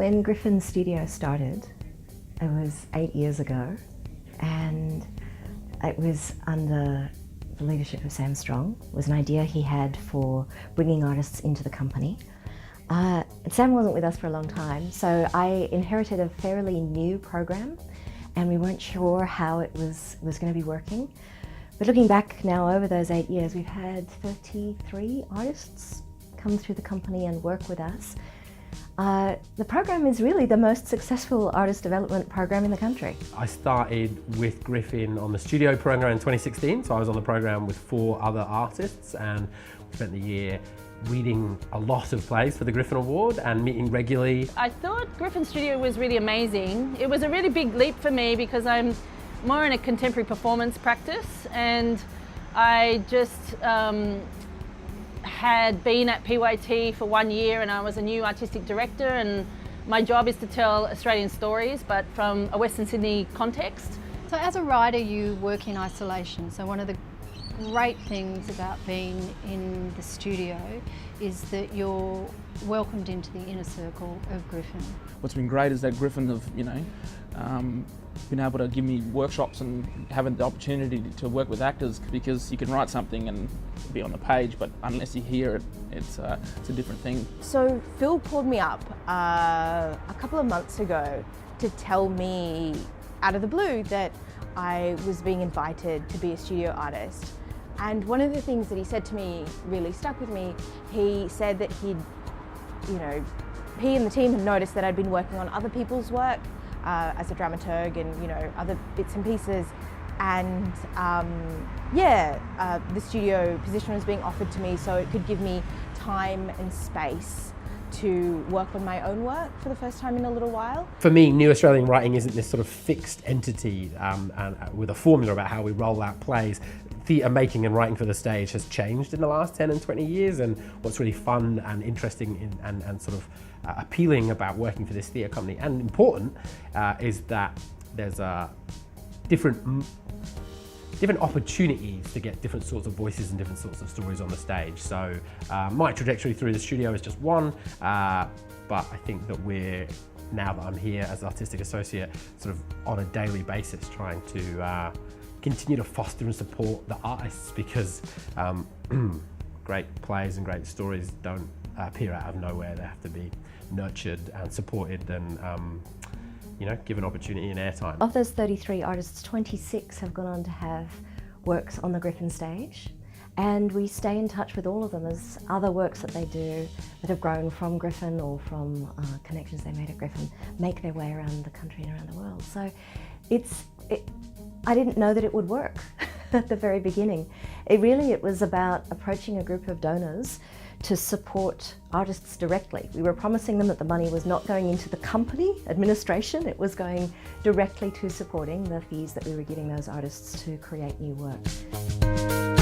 When Griffin Studio started, it was 8 years ago, and it was under the leadership of Sam Strong. It was an idea he had for bringing artists into the company. Sam wasn't with us for a long time, so I inherited a fairly new program, and we weren't sure how it was going to be working. But looking back now over those 8 years, we've had 33 artists come through the company and work with us. The program is really the most successful artist development program in the country. I started with Griffin on the studio program in 2016, so I was on the program with 4 other artists, and spent the year reading a lot of plays for the Griffin Award and meeting regularly. I thought Griffin Studio was really amazing. It was a really big leap for me because I'm more in a contemporary performance practice, and I just had been at PYT for 1 year, and I was a new artistic director, and my job is to tell Australian stories but from a Western Sydney context. So as a writer you work in isolation, so one of the great things about being in the studio is that you're welcomed into the inner circle of Griffin. What's been great is that Griffin have, been able to give me workshops and having the opportunity to work with actors, because you can write something and be on the page, but unless you hear it, it's a different thing. So Phil called me up a couple of months ago to tell me out of the blue that I was being invited to be a studio artist. And one of the things that he said to me really stuck with me. He said that he and the team had noticed that I'd been working on other people's work as a dramaturg and other bits and pieces, and the studio position was being offered to me so it could give me time and space to work on my own work for the first time in a little while. For me, New Australian Writing isn't this sort of fixed entity and with a formula about how we roll out plays. Theatre making and writing for the stage has changed in the last 10 and 20 years, and what's really fun and interesting and sort of appealing about working for this theatre company, and important, is that there's different opportunities to get different sorts of voices and different sorts of stories on the stage. So my trajectory through the studio is just one, but I think that now that I'm here as artistic associate, sort of on a daily basis trying to continue to foster and support the artists, because great plays and great stories don't appear out of nowhere. They have to be nurtured and supported and given opportunity and airtime. Of those 33 artists, 26 have gone on to have works on the Griffin stage, and we stay in touch with all of them as other works that they do that have grown from Griffin or from connections they made at Griffin make their way around the country and around the world. So I didn't know that it would work at the very beginning. It was about approaching a group of donors to support artists directly. We were promising them that the money was not going into the company administration, it was going directly to supporting the fees that we were giving those artists to create new work.